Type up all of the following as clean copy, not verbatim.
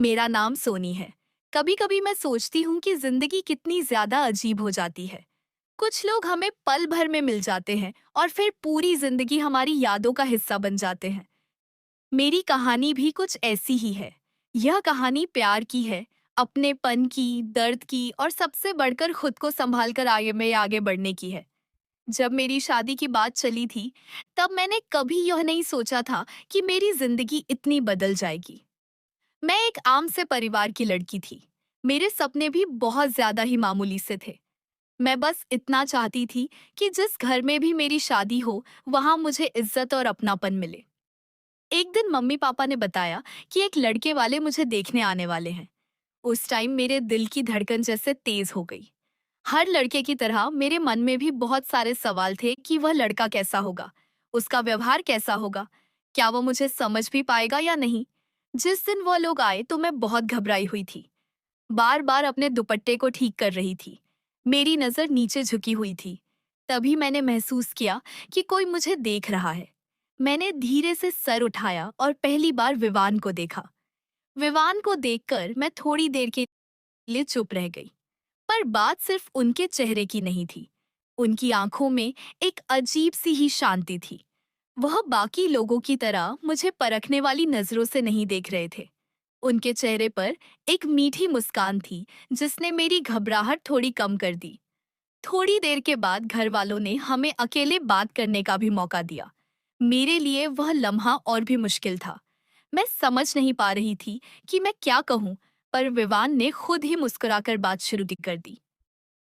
मेरा नाम सोनी है। कभी कभी मैं सोचती हूँ कि जिंदगी कितनी ज्यादा अजीब हो जाती है। कुछ लोग हमें पल भर में मिल जाते हैं और फिर पूरी जिंदगी हमारी यादों का हिस्सा बन जाते हैं। मेरी कहानी भी कुछ ऐसी ही है। यह कहानी प्यार की है, अपनेपन की, दर्द की और सबसे बढ़कर खुद को संभाल कर आगे बढ़ने की है। जब मेरी शादी की बात चली थी, तब मैंने कभी यह नहीं सोचा था कि मेरी जिंदगी इतनी बदल जाएगी। मैं एक आम से परिवार की लड़की थी। मेरे सपने भी बहुत ज्यादा ही मामूली से थे। मैं बस इतना चाहती थी कि जिस घर में भी मेरी शादी हो, वहां मुझे इज्जत और अपनापन मिले। एक दिन मम्मी पापा ने बताया कि एक लड़के वाले मुझे देखने आने वाले हैं। उस टाइम मेरे दिल की धड़कन जैसे तेज हो गई। हर लड़के की तरह मेरे मन में भी बहुत सारे सवाल थे कि वह लड़का कैसा होगा, उसका व्यवहार कैसा होगा, क्या वो मुझे समझ भी पाएगा या नहीं। जिस दिन वो लोग आए तो मैं बहुत घबराई हुई थी। बार बार अपने दुपट्टे को ठीक कर रही थी। मेरी नजर नीचे झुकी हुई थी। तभी मैंने महसूस किया कि कोई मुझे देख रहा है। मैंने धीरे से सर उठाया और पहली बार विवान को देखा। विवान को देखकर मैं थोड़ी देर के लिए चुप रह गई। पर बात सिर्फ उनके चेहरे की नहीं थी। उनकी आंखों में एक अजीब सी ही शांति थी। वह बाकी लोगों की तरह मुझे परखने वाली नजरों से नहीं देख रहे थे। उनके चेहरे पर एक मीठी मुस्कान थी, जिसने मेरी घबराहट थोड़ी कम कर दी। थोड़ी देर के बाद घर वालों ने हमें अकेले बात करने का भी मौका दिया। मेरे लिए वह लम्हा और भी मुश्किल था। मैं समझ नहीं पा रही थी कि मैं क्या कहूँ, पर विवान ने खुद ही मुस्कुराकर बात शुरू कर दी।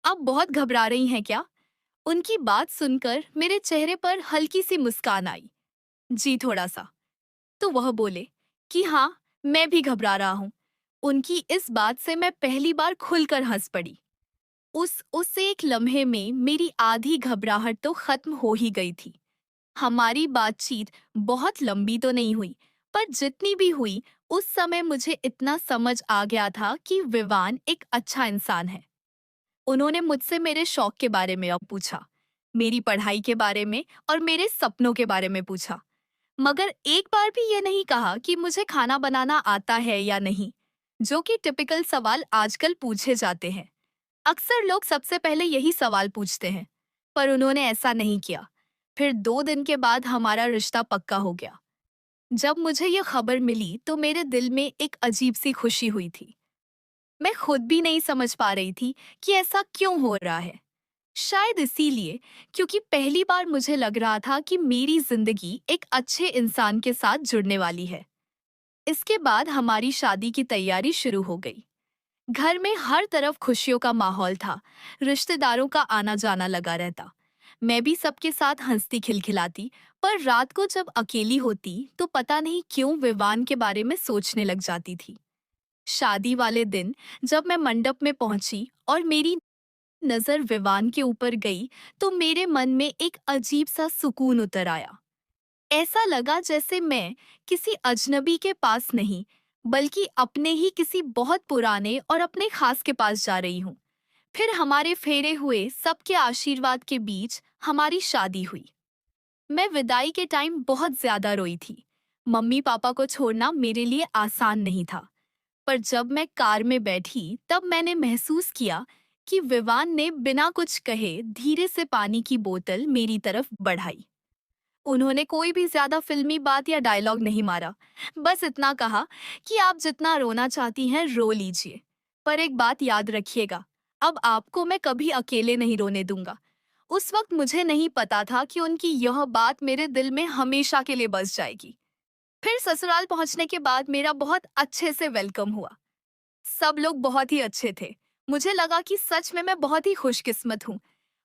आप बहुत घबरा रही हैं क्या? उनकी बात सुनकर मेरे चेहरे पर हल्की सी मुस्कान आई। जी थोड़ा सा। तो वह बोले कि हाँ, मैं भी घबरा रहा हूँ। उनकी इस बात से मैं पहली बार खुलकर हंस पड़ी। उस एक लम्हे में मेरी आधी घबराहट तो खत्म हो ही गई थी। हमारी बातचीत बहुत लंबी तो नहीं हुई, पर जितनी भी हुई, उस समय मुझे इतना समझ आ गया था कि विवान एक अच्छा इंसान है। उन्होंने मुझसे मेरे शौक के बारे में अब पूछा, मेरी पढ़ाई के बारे में और मेरे सपनों के बारे में पूछा। मगर एक बार भी ये नहीं कहा कि मुझे खाना बनाना आता है या नहीं, जो कि टिपिकल सवाल आजकल पूछे जाते हैं। अक्सर लोग सबसे पहले यही सवाल पूछते हैं, पर उन्होंने ऐसा नहीं किया। फिर 2 दिन के बाद हमारा रिश्ता पक्का हो गया। जब मुझे ये खबर मिली तो मेरे दिल में एक अजीब सी खुशी हुई थी। मैं खुद भी नहीं समझ पा रही थी कि ऐसा क्यों हो रहा है। शायद इसीलिए क्योंकि पहली बार मुझे लग रहा था कि मेरी जिंदगी एक अच्छे इंसान के साथ जुड़ने वाली है। इसके बाद हमारी शादी की तैयारी शुरू हो गई। घर में हर तरफ खुशियों का माहौल था। रिश्तेदारों का आना जाना लगा रहता। मैं भी सबके साथ हंसती खिलखिलाती, पर रात को जब अकेली होती तो पता नहीं क्यों विवान के बारे में सोचने लग जाती थी। शादी वाले दिन जब मैं मंडप में पहुंची और मेरी नजर विवान के ऊपर गई, तो मेरे मन में एक अजीब सा सुकून उतर आया। ऐसा लगा जैसे मैं किसी अजनबी के पास नहीं, बल्कि अपने ही किसी बहुत पुराने और अपने खास के पास जा रही हूँ। फिर हमारे फेरे हुए, सबके आशीर्वाद के बीच हमारी शादी हुई। मैं विदाई के टाइम बहुत ज्यादा रोई थी। मम्मी पापा को छोड़ना मेरे लिए आसान नहीं था। पर जब मैं कार में बैठी तब मैंने महसूस किया कि विवान ने बिना कुछ कहे धीरे से पानी की बोतल मेरी तरफ बढ़ाई। उन्होंने कोई भी ज्यादा फिल्मी बात या डायलॉग नहीं मारा। बस इतना कहा कि आप जितना रोना चाहती हैं रो लीजिए, पर एक बात याद रखिएगा, अब आपको मैं कभी अकेले नहीं रोने दूंगा। उस वक्त मुझे नहीं पता था कि उनकी यह बात मेरे दिल में हमेशा के लिए बस जाएगी। फिर ससुराल पहुंचने के बाद मेरा बहुत अच्छे से वेलकम हुआ। सब लोग बहुत ही अच्छे थे। मुझे लगा कि सच में मैं बहुत ही खुशकिस्मत हूँ।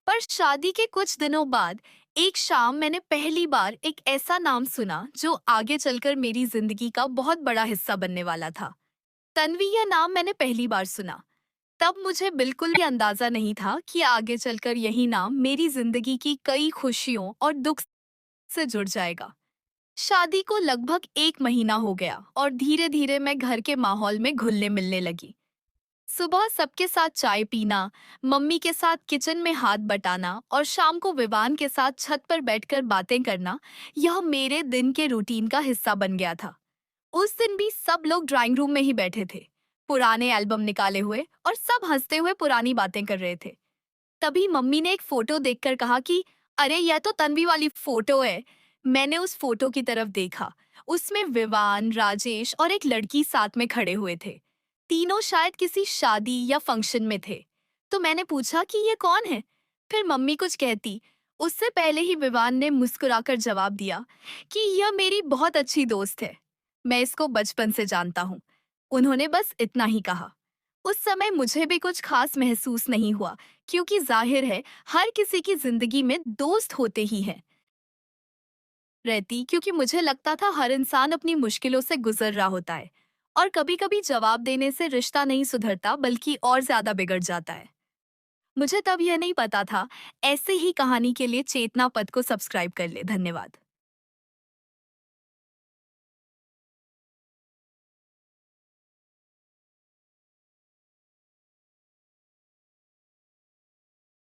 पर शादी के कुछ दिनों बाद एक शाम मैंने पहली बार एक ऐसा नाम सुना जो आगे चलकर मेरी जिंदगी का बहुत बड़ा हिस्सा बनने वाला था। तन्वी, यह नाम मैंने पहली बार सुना। तब मुझे बिल्कुल भी अंदाजा नहीं था कि आगे चलकर यही नाम मेरी जिंदगी की कई खुशियों और दुख से जुड़ जाएगा। शादी को लगभग 1 महीना हो गया और धीरे धीरे मैं घर के माहौल में घुलने मिलने लगी। सुबह सबके साथ चाय पीना, मम्मी के साथ किचन में हाथ बटाना और शाम को विवान के साथ छत पर बैठकर बातें करना, यह मेरे दिन के रूटीन का हिस्सा बन गया था। उस दिन भी सब लोग ड्राइंग रूम में ही बैठे थे, पुराने एल्बम निकाले हुए, और सब हंसते हुए पुरानी बातें कर रहे थे। तभी मम्मी ने एक फोटो देखकर कहा कि अरे यह तो तन्वी वाली फोटो है। मैंने उस फोटो की तरफ देखा। उसमें विवान, राजेश और एक लड़की साथ में खड़े हुए थे। तीनों शायद किसी शादी या फंक्शन में थे। तो मैंने पूछा कि ये कौन है। फिर मम्मी कुछ कहती, उससे पहले ही विवान ने मुस्कुराकर जवाब दिया कि यह मेरी बहुत अच्छी दोस्त है, मैं इसको बचपन से जानता हूँ। उन्होंने बस इतना ही कहा। उस समय मुझे भी कुछ खास महसूस नहीं हुआ, क्योंकि जाहिर है हर किसी की जिंदगी में दोस्त होते ही हैं रहती, क्योंकि मुझे लगता था हर इंसान अपनी मुश्किलों से गुजर रहा होता है, और कभी कभी जवाब देने से रिश्ता नहीं सुधरता बल्कि और ज्यादा बिगड़ जाता है। मुझे तब यह नहीं पता था। ऐसे ही कहानी के लिए चेतना पद को सब्सक्राइब कर ले। धन्यवाद।